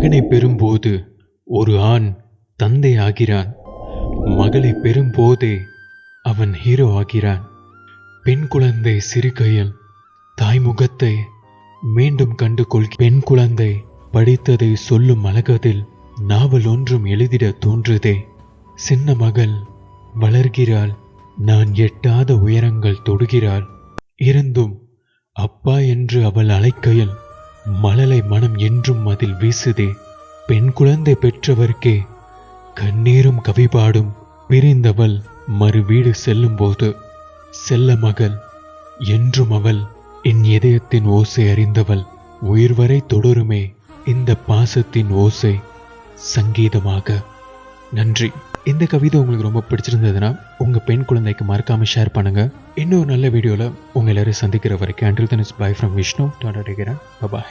மகனை பெறும்போது ஒரு ஆண் தந்தை ஆகிறான். மகளை பெறும்போதே அவன் ஹீரோ ஆகிறான். பெண் குழந்தை சிரிக்கையில் தாய் முகத்தை மீண்டும் கண்டு பெண் குழந்தை படித்ததை சொல்லும் அழகதில் நாவல் ஒன்றும் எழுதிட தோன்றுதே. சின்ன மகள் வளர்கிறாள், நான் எட்டாத உயரங்கள் தொடுகிறாள். இருந்தும் அப்பா என்று அவள் அழைக்கையில் மழலை மனம் என்றும் அதில் வீசுதே. பெண் குழந்தை பெற்றவர்க்கே கண்ணீரும் கவிபாடும். பிரிந்தவள் மறு வீடு செல்லும் போது செல்ல மகள் என்றும் அவள் என் இதயத்தின் ஓசை அறிந்தவள். உயிர் வரை தொடருமே இந்த பாசத்தின் ஓசை சங்கீதமாக. நன்றி. இந்த கவிதை உங்களுக்கு ரொம்ப பிடிச்சிருந்ததுன்னா உங்க பெண் குழந்தைக்கு மறக்காம ஷேர் பண்ணுங்க. இன்னொரு நல்ல வீடியோல உங்க எல்லாரும் சந்திக்கிற வரைக்கும் until then it's bye from Vishnu. Bye bye.